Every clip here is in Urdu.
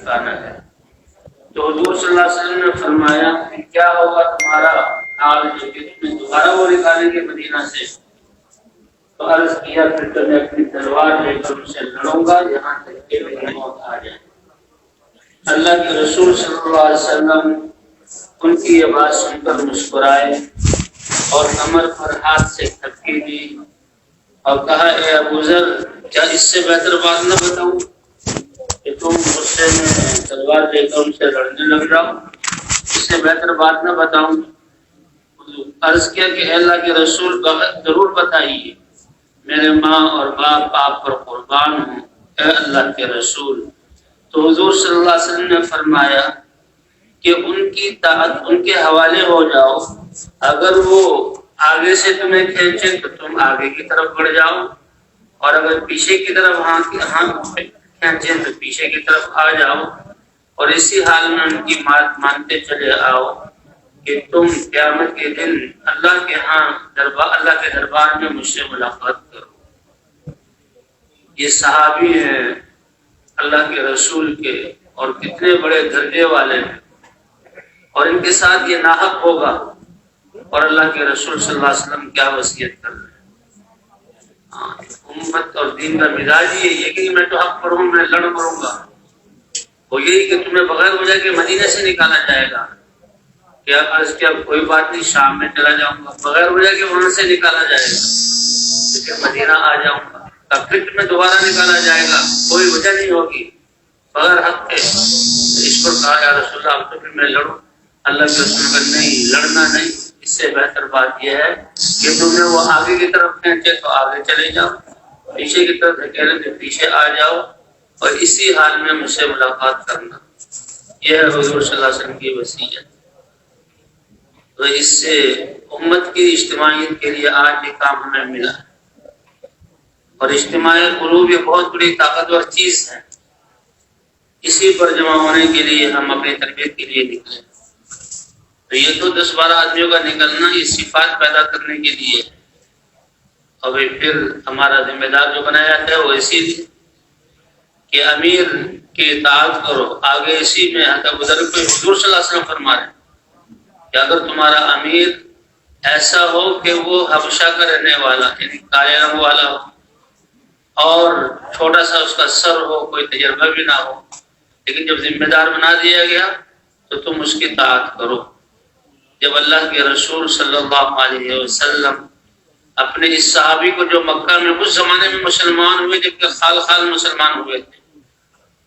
ٹھکانا ہے۔ تو حضور صلی اللہ علیہ وسلم نے فرمایا کہ کیا ہوگا تمہارا حال جو کہ تمہیں دوبارہ وہ نکالیں گے مدینہ سے؟ تو عرض کیا پھر تو میں اپنی تلوار لے کر ان سے لڑوں گا یہاں تک کہ میری موت آ جائے۔ اللہ کے رسول صلی اللہ علیہ وسلم ان کی یہ بات سن کر مسکرائے اور کمر پر ہاتھ سے تھپکی دی اور کہا اے ابو ذر، کیا اس سے بہتر بات نہ بتاؤں کہ تم غصے میں تلوار لے کر ان سے لڑنے لگ جاؤ؟ اس سے بہتر بات نہ بتاؤں؟ عرض کیا کہ اے اللہ کے رسول ضرور بتائیے، میرے ماں اور باپ آپ پر قربان ہوں اے اللہ کے رسول۔ تو حضور صلی اللہ علیہ وسلم نے فرمایا کہ ان کی طاعت ان کے حوالے ہو جاؤ، اگر وہ آگے سے تمہیں کھینچے تو تم آگے کی طرف بڑھ جاؤ، اور اگر پیچھے کی طرف کھینچے تو پیچھے کی طرف آ جاؤ، اور اسی حال میں ان کی بات مانتے چلے آؤ کہ تم قیامت کے دن اللہ کے دربار میں مجھ سے ملاقات کرو۔ یہ صحابی ہیں اللہ کے رسول کے اور کتنے بڑے درجے والے ہیں، اور ان کے ساتھ یہ ناحق ہوگا، اور اللہ کے رسول صلی اللہ علیہ وسلم کیا وصیت کر رہے ہیں۔ امت اور دین کا مزاج یہ ہے کہ میں تو حق پر ہوں، میں لڑ کروں گا، وہ یہی کہ تمہیں بغیر وجہ کے مدینے سے نکالا جائے گا، کیا عرض کیا کوئی بات نہیں، شام میں چلا جاؤں گا، بغیر وجہ کے وہاں سے نکالا جائے گا، لیکن مدینہ آ جاؤں گا، کنفلکٹ میں دوبارہ نکالا جائے گا، کوئی وجہ نہیں ہوگی، بغیر حق کے۔ اس پر کہا یا رسول اللہ اب تو پھر میں لڑوں؟ اللہ کے رسول کا نہیں، لڑنا نہیں، اس سے بہتر بات یہ ہے کہ تمہیں وہ آگے کی طرف کھینچے تو آگے چلے جاؤ، پیچھے کی طرف دھکیلے تو پیچھے آ جاؤ، اور اسی حال میں مجھ سے ملاقات کرنا۔ یہ ہے حضور صلی اللہ علیہ وسلم کی وصیت۔ تو اس سے امت کی اجتماعیت کے لیے آج یہ کام ہمیں ملا ہے، اور اجتماع قلوب یہ بہت بڑی طاقتور چیز ہے، اسی پر جمع ہونے کے لیے ہم اپنی تربیت کے لیے نکلے۔ تو یہ تو 10-12 آدمیوں کا نکلنا یہ صفات پیدا کرنے کے لیے، اور پھر ہمارا ذمہ دار جو بنایا جاتا ہے وہ اسی لیے کہ امیر کی اطاعت کرو۔ آگے اسی میں بزرگ کو حضور صلی اللہ علیہ وسلم فرما رہے ہیں کہ اگر تمہارا امیر ایسا ہو کہ وہ حبشہ کا رہنے والا یعنی کالے رنگ والا ہو، اور چھوٹا سا اس کا سر ہو، کوئی تجربہ بھی نہ ہو، لیکن جب ذمہ دار بنا دیا گیا تو تم اس کی اطاعت کرو۔ جب اللہ کے رسول صلی اللہ علیہ وسلم اپنے اس صحابی کو جو مکہ میں اس زمانے میں مسلمان ہوئے جبکہ خال خال مسلمان ہوئے تھے،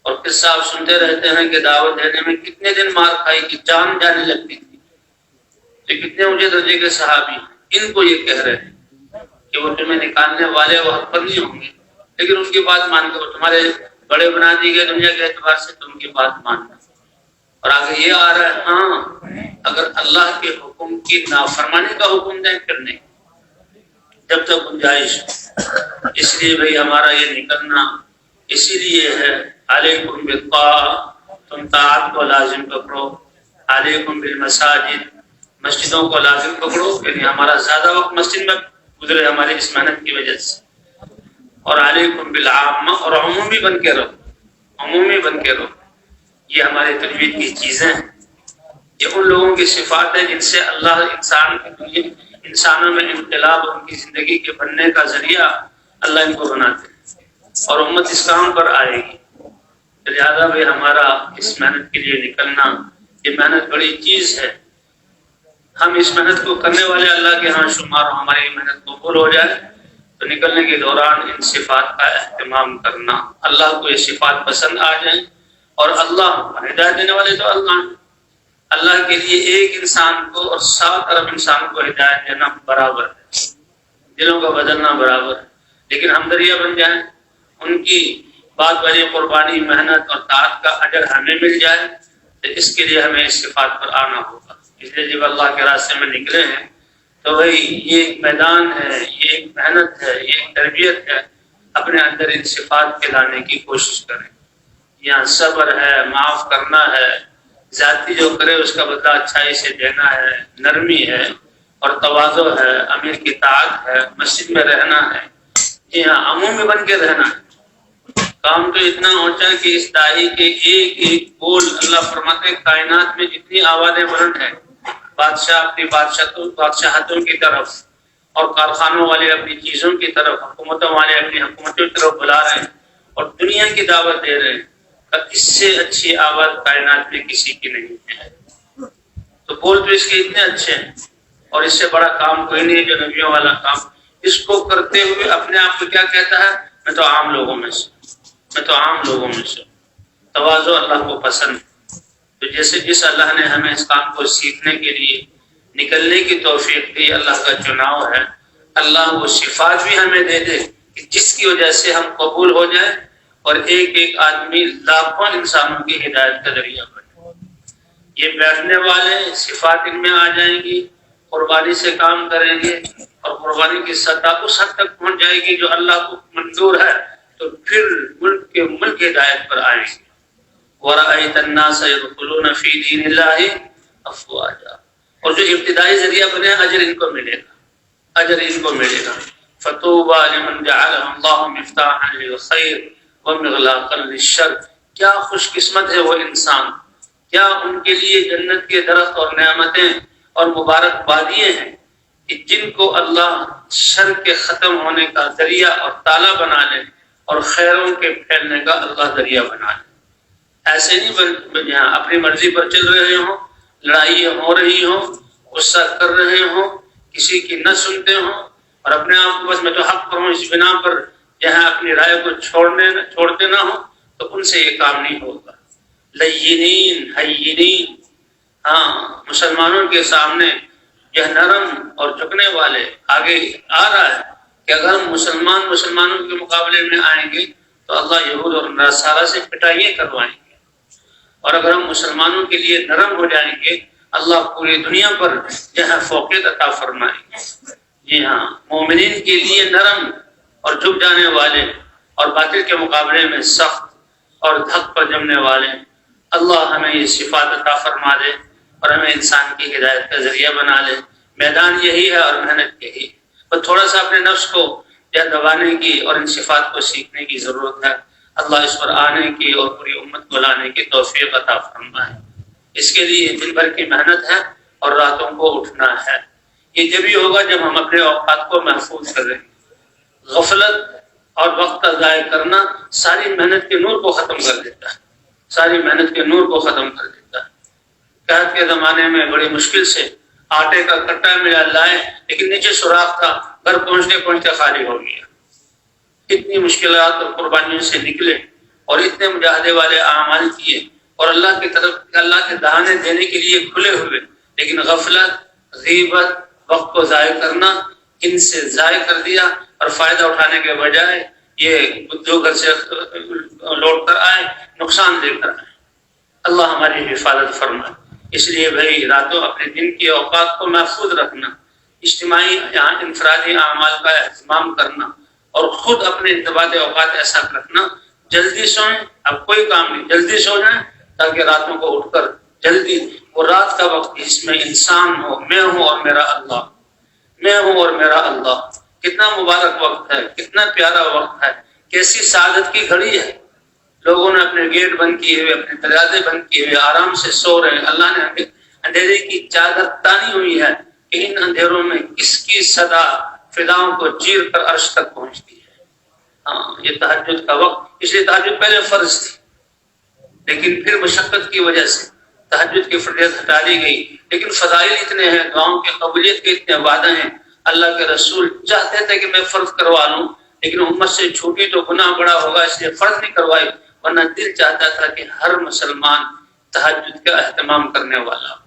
اور قصہ آپ سنتے رہتے ہیں کہ دعوت دینے میں کتنے دن مار کھائی کہ جان جانے لگتی تھی، تو کتنے اونچے درجے کے صحابی، ان کو یہ کہہ رہے ہیں کہ وہ تمہیں نکالنے والے وہ حق پر نہیں ہوں گے، لیکن ان کی بات مان کے وہ تمہارے بڑے بنا دی گئے دنیا کے اعتبار سے، تم کی بات ماننا۔ اور آگے یہ آ رہا ہے ہاں اگر اللہ کے حکم کی نافرمانی کا حکم دیں پھر نہیں، جب تک گنجائش۔ اس لیے بھئی ہمارا یہ نکلنا اسی لیے ہے، علیکم بالطاعہ، تم طاعت کو لازم پکڑو، علیکم بالمساجد، مسجدوں کو لازم پکڑو، یعنی ہمارا زیادہ وقت مسجد میں گزرے ہماری اس محنت کی وجہ سے، اور علیکم بالعامہ، اور عمومی بن کے رہو، عمومی بن کے رہو۔ یہ ہماری تجوید کی چیزیں ہیں، یہ ان لوگوں کی صفات ہے جن سے اللہ انسانوں میں انقلاب، ان کی زندگی کے بننے کا ذریعہ اللہ ان کو بناتے ہیں، اور امت اس کام پر آئے گی۔ لہٰذا بھائی ہمارا اس محنت کے لیے نکلنا، یہ محنت بڑی چیز ہے، ہم اس محنت کو کرنے والے اللہ کے ہاں شمار ہو، ہماری محنت قبول ہو جائے تو نکلنے کے دوران ان صفات کا اہتمام کرنا، اللہ کو یہ صفات پسند آ جائیں، اور اللہ ہدایت دینے والے تو اللہ کے لیے ایک انسان کو اور 7 ارب انسان کو ہدایت دینا برابر ہے، دلوں کا بدلنا برابر ہے، لیکن ہم دریا بن جائیں، ان کی بات والی قربانی، محنت اور طاعت کا اجر ہمیں مل جائے، تو اس کے لیے ہمیں اس صفات پر آنا ہوگا۔ اس لیے جب اللہ کے راستے میں نکلے ہیں تو بھائی یہ ایک میدان ہے، یہ ایک محنت ہے، یہ ایک تربیت ہے، اپنے اندر ان صفات کے لانے کی کوشش کریں۔ یہاں صبر ہے، معاف کرنا ہے، ذاتی جو کرے اس کا بدلہ اچھائی سے دینا ہے، نرمی ہے اور تواضع ہے، امیر کی طاعت ہے، مسجد میں رہنا ہے، جی ہاں عمومی بن کے رہنا ہے، کام تو اتنا اونچا کہ اس دائی کے ایک ایک بول اللہ فرماتے ہیں کائنات میں جتنی آوازیں بلند ہیں، بادشاہ اپنی بادشاہتوں کی طرف اور کارخانوں والے اپنی چیزوں کی طرف، حکومتوں والے اپنی حکومتوں کی طرف بلا رہے ہیں اور دنیا کی دعوت دے رہے ہیں، اس سے اچھی آواز کائنات میں کسی کی نہیں ہے۔ تو بول تو اس کے اتنے اچھے ہیں، اور اس سے بڑا کام کوئی نہیں ہے جو نبیوں والا کام۔ اس کو کرتے ہوئے اپنے آپ کو کیا کہتا ہے؟ میں تو عام لوگوں میں سے، میں تو عام لوگوں میں سے۔ تواضع اللہ کو پسند ہے۔ تو جیسے جس اللہ نے ہمیں اس کام کو سیکھنے کے لیے نکلنے کی توفیق دی، اللہ کا چناؤ ہے، اللہ وہ صفات بھی ہمیں دے دے کہ جس کی وجہ سے ہم قبول ہو جائیں اور ایک ایک آدمی لاکھوں انسانوں کی ہدایت کا ذریعہ بنے۔ یہ بیٹھنے والے صفات ان میں آ جائیں گی، قربانی سے کام کریں گے اور قربانی کی سطح اس حد تک پہنچ جائے گی جو اللہ کو منظور ہے، تو پھر ملک کے ملک ہدایت پر آئیں گے۔ وَرَأَيْتَ النَّاسَ يَدْخُلُونَ فِي دِينِ اللَّهِ أَفْوَاجًا، اور جو ابتدائی ذریعہ بنے اجر ان کو ملے گا، اجر ان کو ملے گا۔ فَطُوبَى لِمَنْ جَعَلَهُ اللَّهُ مِفْتَاحًا لِلْخَيْرِ وَمِغْلَاقًا لِلشَّرِّ، کیا خوش قسمت ہے وہ انسان، کیا ان کے لیے جنت کے درخت اور نعمتیں اور مبارک بادیاں ہیں کہ جن کو اللہ شر کے ختم ہونے کا ذریعہ اور تالا بنا لے اور خیروں کے پھیلنے کا اللہ ذریعہ بنا لے۔ ایسے نہیں جہاں اپنی مرضی پر چل رہے ہوں، لڑائی ہو رہی ہو، غصہ کر رہے ہوں، کسی کی نہ سنتے ہوں اور اپنے آپ کو بس میں تو حق پر ہوں اس بنا پر جہاں اپنی رائے کو چھوڑتے نہ ہوں، تو ان سے یہ کام نہیں ہوگا۔ لینین حیینین، ہاں مسلمانوں کے سامنے یہ نرم اور جھکنے والے آگے آ رہا ہے کہ اگر ہم مسلمانوں کے مقابلے میں آئیں گے تو اللہ یہود اور نصارہ سے پٹائیاں کروائیں گے، اور اگر ہم مسلمانوں کے لیے نرم ہو جائیں گے اللہ پوری دنیا پر جہاں فوقیت عطا فرمائیں گے۔ جی ہاں، مومنین کے لیے نرم اور جھک جانے والے اور باطل کے مقابلے میں سخت اور دھک پر جمنے والے، اللہ ہمیں یہ صفات عطا فرما دے اور ہمیں انسان کی ہدایت کا ذریعہ بنا لے۔ میدان یہی ہے اور محنت یہی ہے، اور تھوڑا سا اپنے نفس کو دبانے کی اور ان صفات کو سیکھنے کی ضرورت ہے۔ اللہ اس پر آنے کی اور پوری امت کو لانے کی توفیق عطا فرمائے۔ اس کے لیے دن بھر کی محنت ہے اور راتوں کو اٹھنا ہے۔ یہ جبھی ہوگا جب ہم اپنے اوقات کو محفوظ کریں۔ غفلت اور وقت کا ضائع کرنا ساری محنت کے نور کو ختم کر دیتا ہے، ساری محنت کے نور کو ختم کر دیتا ہے۔ قحط کے زمانے میں بڑی مشکل سے آٹے کا کٹا ملا لائے، لیکن نیچے سوراخ تھا، گھر پہنچتے پہنچتے خالی ہو گیا۔ اتنی مشکلات اور قربانیوں سے نکلے اور اتنے مجاہدے والے اعمال کیے اور اللہ کی طرف اللہ کے دہانے دینے کے لیے کھلے ہوئے، لیکن غفلت، غیبت، وقت کو ضائع کرنا ان سے ضائع کر دیا اور فائدہ اٹھانے کے بجائے یہ جو گھر سے لوٹ کر آئے نقصان دے کر آئے۔ اللہ ہماری حفاظت فرمائے۔ اس لیے بھائی راتوں اپنے دن کے اوقات کو محفوظ رکھنا، اجتماعی انفرادی اعمال کا اہتمام کرنا اور خود اپنے انضباط اوقات ایسا رکھنا، جلدی سوئیں، اب کوئی کام نہیں، جلدی سو جائیں تاکہ راتوں کو اٹھ کر جلدی وہ رات کا وقت جس میں انسان ہو، میں ہوں اور میرا اللہ، میں ہوں اور میرا اللہ، کتنا مبارک وقت ہے، کتنا پیارا وقت ہے، کیسی سعادت کی گھڑی ہے۔ لوگوں نے اپنے گیٹ بند کیے ہوئے، اپنے دروازے بند کیے ہوئے آرام سے سو رہے ہیں۔ اللہ نے اندھیرے کی چادر تانی ہوئی ہے کہ ان اندھیروں میں کس کی صدا فضاؤں کو چیر کر عرش تک پہنچتی ہے۔ ہاں، یہ تہجد کا وقت، اس لیے تہجد پہلے فرض تھی، لیکن پھر مشقت کی وجہ سے تہجد کی فرضیت ہٹا دی گئی، لیکن فضائل اتنے ہیں، دعاؤں کی قبولیت کے اتنے وعدے ہیں۔ اللہ کے رسول چاہتے تھے کہ میں فرض کروا لوں، لیکن امت سے چھوٹی تو گناہ بڑا ہوگا، اس لیے فرض نہیں کروائی، ورنہ دل چاہتا تھا کہ ہر مسلمان تہجد کا اہتمام کرنے والا ہو۔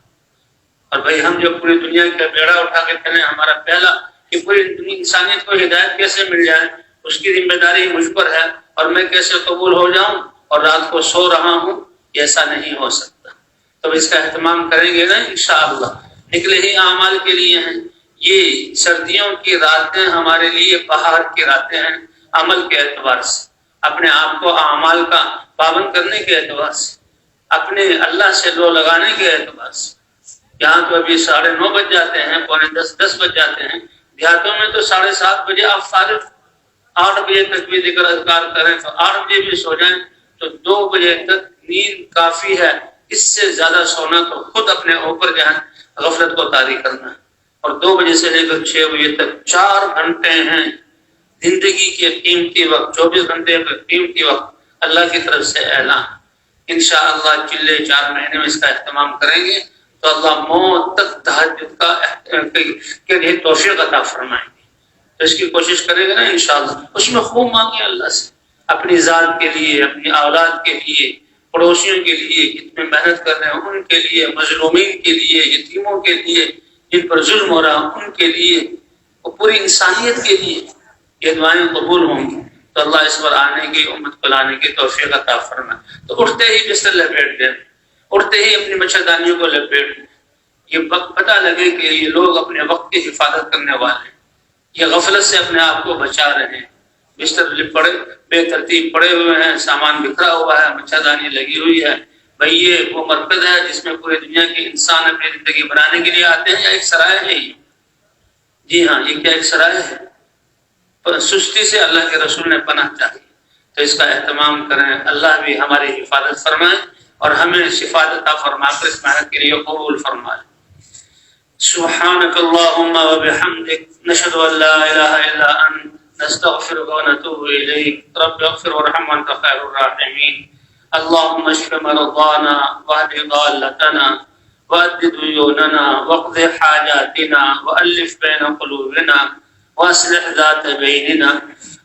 اور بھائی ہم جو پوری دنیا کا بیڑا اٹھا کے چلیں، ہمارا پہلا کہ پوری انسانیت کو ہدایت کیسے مل جائے، اس کی ذمہ داری مجھ پر ہے، اور میں کیسے قبول ہو جاؤں اور رات کو سو رہا ہوں، ایسا نہیں ہو سکتا۔ تو اس کا اہتمام کریں گے نا انشاءاللہ۔ نکلے ہی اعمال کے لیے ہیں، یہ سردیوں کی راتیں ہمارے لیے بہار کی راتیں ہیں، عمل کے اعتبار سے، اپنے آپ کو اعمال کا پابند کرنے کے اعتبار سے، اپنے اللہ سے لو لگانے کے اعتبار سے۔ یہاں تو ابھی 9:30 بج جاتے ہیں، 9:45 10 بج جاتے ہیں، دیہاتوں میں تو 7:30 بجے آپ فارغ، 8 بجے تک بھی ذکر اذکار کریں تو 8 بجے بھی سو جائیں تو 2 بجے تک نیند کافی ہے. اس سے زیادہ سونا تو خود اپنے اوپر جو ہے غفلت کو طاری کرنا. اور 2 بجے سے لے کر 6 بجے تک 4 گھنٹے ہیں زندگی کے قیمتی وقت. 24 گھنٹے کا قیمتی وقت اللہ کی طرف سے اعلان. انشاءاللہ چلے 4 مہینے میں اس کا اہتمام کریں گے تو اللہ موت تک تہجد کا کے لیے توفیق عطا فرمائیں گے. تو اس کی کوشش کرے گا نا انشاءاللہ. اس میں خوب مانگے اللہ سے اپنی ذات کے لیے, اپنی اولاد کے لیے, پڑوسیوں کے لیے, جتنے محنت کر رہے ہیں ان کے لیے, مظلومین کے لیے, یتیموں کے لیے جن پر ظلم ہو رہا ان کے لیے, اور پوری انسانیت کے لیے یہ دعائیں قبول ہوں گی. تو اللہ اس پر آنے کی, امت کو لانے کی توفیق عطا فرمائے. تو اٹھتے ہی بستر لپیٹ دیں, اٹھتے ہی اپنی مچھردانیوں کو لپیٹ دیں. یہ وقت پتہ لگے کہ یہ لوگ اپنے وقت کی حفاظت کرنے والے ہیں, یہ غفلت سے اپنے آپ کو بچا رہے ہیں. بستر پڑے بے ترتیب پڑے ہوئے ہیں, سامان بکھرا ہوا ہے, مچھردانی لگی ہوئی ہے. بھئی یہ وہ مرکز ہے جس میں پوری دنیا کے انسان اپنی زندگی بنانے کے لیے آتے ہیں, یا ایک سرائے ہے یہ؟ جی ہاں, یہ کیا ایک سرائے ہے؟ پر سستی سے اللہ کے رسول نے پناہ چاہی. تو اس کا اہتمام کریں. اللہ بھی ہماری حفاظت فرمائے اور ہمیں شفاعت عطا فرما کر اس محنت کے لیے قبول فرمائے. سبحانك اللهم وبحمدك نشهد ان لا اله الا انت نستغفرك ونتوب اليك. رب اغفر وارحم وانت خير الراحمين. اللهم اشف مرضانا واهد ضالتنا وأد ديوننا واقض حاجاتنا والف بين قلوبنا واصلح ذات بيننا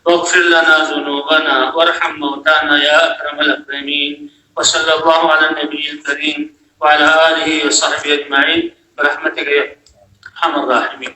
واغفر لنا ذنوبنا وارحم موتانا يا اكرم الاكرمين. وصلى الله على النبي الكريم وعلى اله وصحبه اجمعين برحمتك يا ارحم الراحمين.